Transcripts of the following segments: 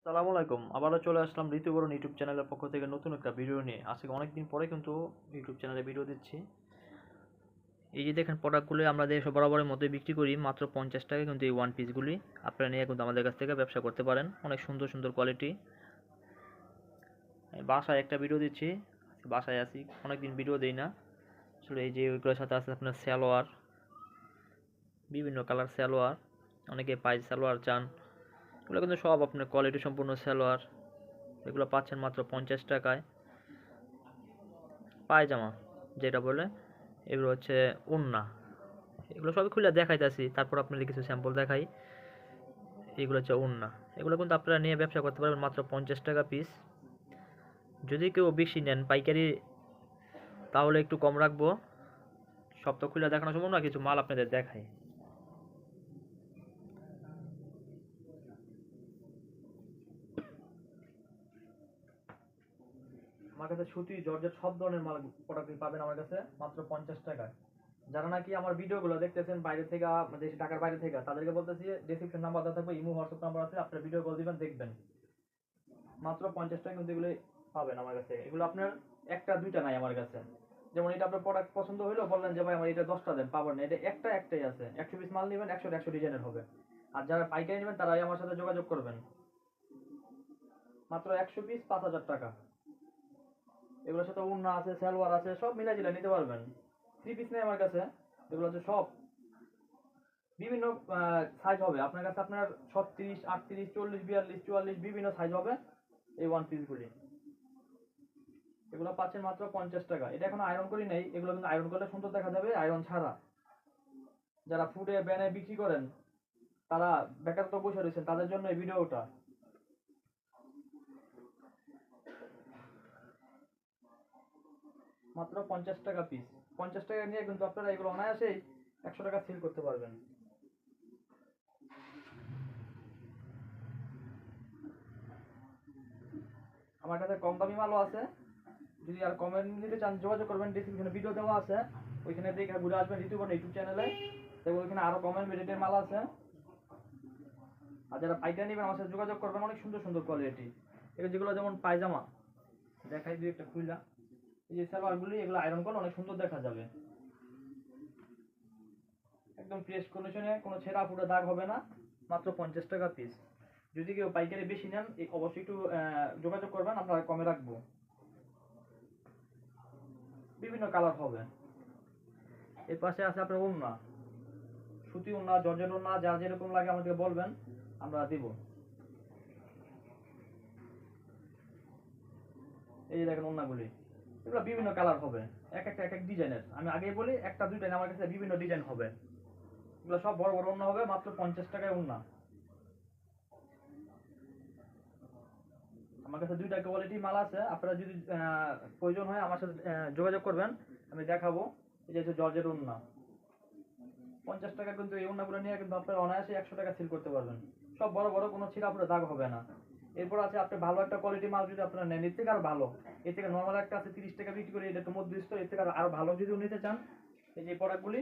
আসসালামু আলাইকুম। আবারও চলে আসলাম ঋতুবরণ ইউটিউব চ্যানেলের পক্ষ থেকে নতুন একটা ভিডিও নিয়ে। আজকে অনেকদিন পরে কিন্তু ইউটিউব চ্যানেলে ভিডিও দিচ্ছি। এই যে দেখেন প্রোডাক্টগুলি আমরা দেশে বরাবরের মতোই বিক্রি করি মাত্র 50 টাকায়, কিন্তু এই ওয়ান পিসগুলি আপনারা নিয়ে কিন্তু আমাদের কাছ থেকে ব্যবসা করতে পারেন। অনেক সুন্দর সুন্দর কোয়ালিটি। বাসায় একটা ভিডিও দিচ্ছি, বাসায় আছি, অনেকদিন ভিডিও দিই না আসলে। এই যে ওইগুলোর সাথে আছে আপনার সালোয়ার, বিভিন্ন কালার সালোয়ার, অনেকে পাইচ সালোয়ার চান, এগুলো কিন্তু সব আপনার কোয়ালিটি সম্পূর্ণ সালোয়ার। এগুলো পাচ্ছেন মাত্র 50 টাকায়। পায়জামা যেটা বলে, এগুলো হচ্ছে ওড়না। এগুলো সবই খুলে দেখাইতেছি, তারপর আপনাদের কিছু স্যাম্পল দেখাই। এগুলো হচ্ছে ওড়না। এগুলো কিন্তু আপনারা নিয়ে ব্যবসা করতে পারবেন মাত্র 50 টাকা পিস। যদি কেউ বেশি নেন পাইকারি, তাহলে একটু কম রাখবো। সব তো খুলে দেখানো সম্ভব না, কিছু মাল আপনাদের দেখাই। আমার কাছে সুতি জর্জেট সব ধরনের মাল প্রোডাক্ট পাবেন আমার কাছে মাত্র 50 টাকায়। যারা নাকি আমার ভিডিওগুলো দেখতেছেন বাইরে থেকে, দেশ ঢাকার বাইরে থেকে, তাদেরকে বলতেছি ডেসক্রিপশন নাম্বার দেওয়া থাকবে, ইমো হোয়াটসঅ্যাপ নাম্বার আছে, আপনার ভিডিও কল দিবেন, দেখবেন। মাত্র 50 টাকা কিন্তু এগুলো পাবেন আমার কাছে। এগুলো আপনার একটা দুইটা নাই আমার কাছে। যেমন এটা আপনার প্রোডাক্ট পছন্দ হইলো, বললেন যে ভাই আমার এটা 10টা দেন, পাবেন না। এটা একটাই আছে। 100 পিস মাল নেবেন, 100 ডিজাইনের হবে। আর যারা পাইকারি নেবেন তারাই আমার সাথে যোগাযোগ করবেন। মাত্র 100 পিস 5,000 টাকা। এগুলোর সাথে ওড়না আছে, সালোয়ার আছে, সব মিলাই জিলাই নিতে পারবেন। 3 পিস নেই আমার কাছে। এগুলো হচ্ছে সব বিভিন্ন সাইজ হবে আপনার কাছে। আপনার 36, 38, 40, 42, 44 বিভিন্ন সাইজ হবে এই ওয়ান পিসগুলি। এগুলো পাচ্ছেন মাত্র 50 টাকা। এটা এখন আয়রন করি নাই, এগুলো কিন্তু আয়রন করলে সুন্দর দেখা যাবে আয়রন ছাড়া। যারা ফুডে ব্যানে বিক্রি করেন, তারা বেকার তো বসে রয়েছেন, তাদের জন্য এই ভিডিওটা। মাত্র 50 টাকা পিস। 50 টাকা নিয়ে কিন্তু আপনারা এগুলো অনায়াসেই 100 টাকা সেল করতে পারবেন। আমার কাছে কম দামি মালও আছে। যদি আর কমেন্ট নিতে চান যোগাযোগ করবেন, ডিসক্রিপশনে ভিডিও দেওয়া আছে, ওইখানে দেখে ঘুরে আসবেন ঋতুবর্ণ ইউটিউব চ্যানেলে। দেখবো ওইখানে আরো কমেন্ট রেটের মাল আছে। আর যারা পাইকারি নেবেন আমার সাথে যোগাযোগ করবেন, অনেক সুন্দর সুন্দর কোয়ালিটি। এগুলো যেগুলো যেমন পায়জামা দেখাই দিই একটা খুইলা। এই যে সালোয়ারগুলি, এগুলো আয়রন করলে অনেক সুন্দর দেখা যাবে। একদম ফ্রেশ কন্ডিশনে, কোনো ছেঁড়া ফুটা দাগ হবে না। মাত্র 50 টাকা পিস। যদি কেউ পাইকারি বেশি নেন, অবশ্যই একটু যোগাযোগ করবেন, আমরা কমে রাখবো। বিভিন্ন কালার হবে। এর পাশে আছে আপনার ওড়না, সুতি ওড়না, জর্জেট ওড়না, যা যেরকম লাগে আমাদেরকে বলবেন, আমরা দিব। এই যে দেখেন ওড়নাগুলি, এগুলো বিভিন্ন কালার হবে, এক একটা এক এক ডিজাইনের। আমি আগেই বলি, একটা দুইটা না, আমার কাছে বিভিন্ন ডিজাইন হবে। এগুলো সব বড় বড় ওড়না হবে, মাত্র 50 টাকায় ওড়না। আমার কাছে দুইটা কোয়ালিটি মাল আছে। আপনারা যদি প্রয়োজন হয় আমার সাথে যোগাযোগ করবেন, আমি দেখাবো। এই যে হচ্ছে জর্জেট ওড়না, 50 টাকা কিন্তু এই ওড়নাগুলো নিয়ে কিন্তু আপনারা অনায়াসে 100 টাকা সেল করতে পারবেন। সব বড় বড়, কোনো ছিঁড়া ফুটা দাগ হবে না। এরপর আছে আপনি ভালো একটা কোয়ালিটি মাল যদি আপনারা নেন, এর থেকে আরো ভালো। এর থেকে নর্মাল একটা আছে 30 টাকা বিক্রি করে, এটা একটু মধ্যবিত্ত। এর থেকে আরো ভালো যদি নিতে চান, এই যে প্রোডাক্টগুলি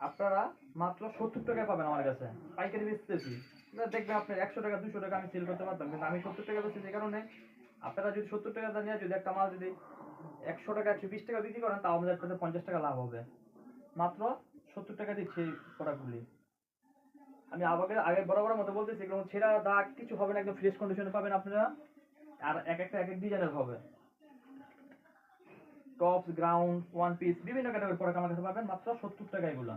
আপনারা মাত্র 70 টাকায় পাবেন আমার কাছে। পাইকারি বেচতেছি, দেখবেন আপনার 100 টাকা 200 টাকা আমি সেল করতে পারতাম, কিন্তু আমি 70 টাকা বেচতেছি। এই কারণে আপনারা যদি 70 টাকা নিয়ে যদি একটা মাল যদি 100 টাকা 120 টাকা বিক্রি করেন, তাও আমাদের কাছে 50 টাকা লাভ হবে। মাত্র 70 টাকা দিচ্ছি এই প্রোডাক্টগুলি। আমি আগে বরাবরের মতো বলতেছি, এগুলো ছেঁড়া দাগ কিছু হবে না, একদম ফ্রেশ কন্ডিশনে পাবেন আপনারা। আর এক একটা এক এক ডিজাইনের হবে। টপস, গ্রাউন্ড, ওয়ান পিস, বিভিন্ন ক্যাটাগরির প্রোডাক্ট আমার কাছে পাবেন মাত্র 70 টাকা। এগুলো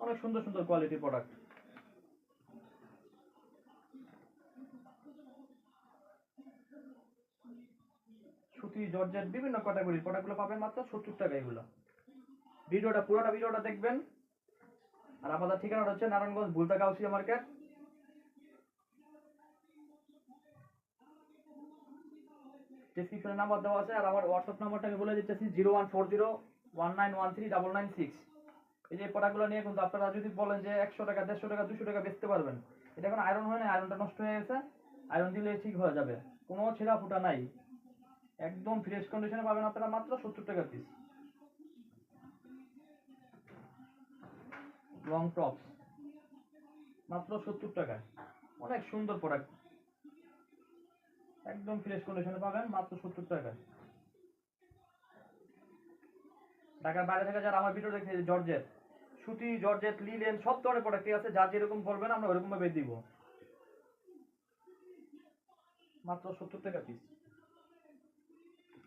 অনেক সুন্দর সুন্দর কোয়ালিটির প্রোডাক্ট। সুতি, জর্জেট, বিভিন্ন ক্যাটাগরির প্রোডাক্টগুলো পাবেন মাত্র 70 টাকা। এগুলো পুরোটা ভিডিওটা দেখবেন। আর আমাদের ঠিকানাটা হচ্ছে নারায়ণগঞ্জ বুলতা গাউসিয়া মার্কেট। ডেসক্রিপশনে নাম্বার দেওয়া আছে। আর আমার হোয়াটসঅ্যাপ নাম্বারটা আমি বলে দিচ্ছি, 014019139996। এই যে প্রোডাক্টগুলো নিয়ে কিন্তু আপনারা যদি বলেন যে 100 টাকা, 150 টাকা, 200 টাকা বেচতে পারবেন। এটা এখন আয়রন হয় না, আয়রনটা নষ্ট হয়ে গেছে। আয়রন দিলে ঠিক হয়ে যাবে, কোনো ছেঁড়া ফুটা নাই, একদম ফ্রেশ কন্ডিশনে পাবেন আপনারা মাত্র 70 টাকা পিস। লং টপস, মাত্র 70 টাকায়। অনেক সুন্দর প্রোডাক্ট, একদম ফ্রেশ কন্ডিশনে পাবেন মাত্র 70 টাকায়। ঢাকার বাইরে থেকে যারা আমার ভিডিও দেখে, জর্জেট, সুতি, জর্জেট, লিলেন সব ধরনের প্রোডাক্টই আছে, যার যেরকম বলবেন আমরা ওরকম ভাবে দিব। মাত্র 70 টাকা পিস।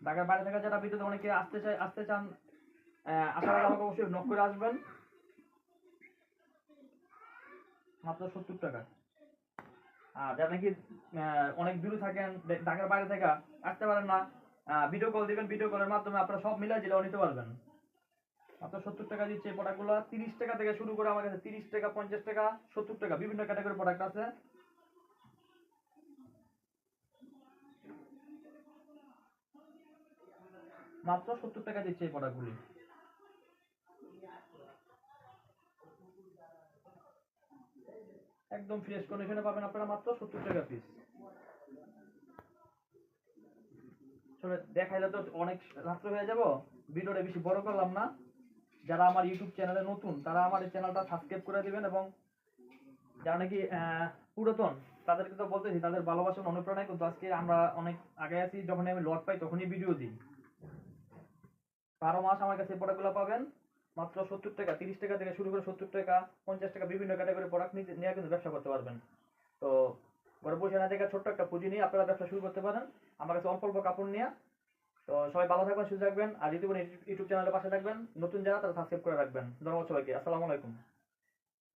ঢাকার বাইরে থেকে যারা ভিডিওতে অনেকে আসতে চান, আসার আগে আমাকে অবশ্যই নক করে আসবেন। মাত্র 70 টাকা। আর যারা নাকি অনেক দূরে থাকেন, ঢাকার বাইরে থেকে আসতে পারেন না, ভিডিও কল দিবেন, ভিডিও কলের মাধ্যমে আপনারা সব মিলাই দিলেও নিতে পারবেন। মাত্র 70 টাকা দিচ্ছে এই প্রোডাক্টগুলো। 30 টাকা থেকে শুরু করে আমার কাছে 30 টাকা, 50 টাকা, 70 টাকা বিভিন্ন ক্যাটাগরির প্রোডাক্ট আছে। মাত্র 70 টাকা দিচ্ছে এই প্রোডাক্টগুলি। একদম ফ্রেশ কন্ডিশনে পাবেন আপনারা মাত্র 70 টাকা পিস। আসলে দেখাইলে তো অনেক রাত্র হয়ে যাব, ভিডিওটা বেশি বড় করলাম না। যারা আমার ইউটিউব চ্যানেলে নতুন তারা আমার এই চ্যানেলটা সাবস্ক্রাইব করে দিবেন, এবং যারা নাকি পুরাতন তাদেরকে তো বলতেছি, তাদের ভালোবাসা অনুপ্রেরণায় কিন্তু আজকে আমরা অনেক আগে আছি। যখনই আমি লট পাই তখনই ভিডিও দিই। 12 মাস আমার কাছে এই প্রোডাক্টগুলো পাবেন মাত্র 70 টাকা। 30 টাকা থেকে শুরু করে 70 টাকা, 50 টাকা বিভিন্ন ক্যাটাগরির প্রোডাক্ট নিয়ে কিন্তু ব্যবসা করতে পারবেন। তো ঘরে বসে না থেকে ছোট্ট একটা পুঁজি নিয়ে আপনারা ব্যবসা শুরু করতে পারেন আমার কাছে অল্প অল্প কাপড় নিয়ে। তো সবাই ভালো থাকবেন, সুস্থ থাকবেন, আর যদি ইউটিউব চ্যানেলের পাশে থাকবেন, নতুন যারা তারা সাবস্ক্রাইব করে রাখবেন। ধন্যবাদ সবাইকে, আসসালামু আলাইকুম।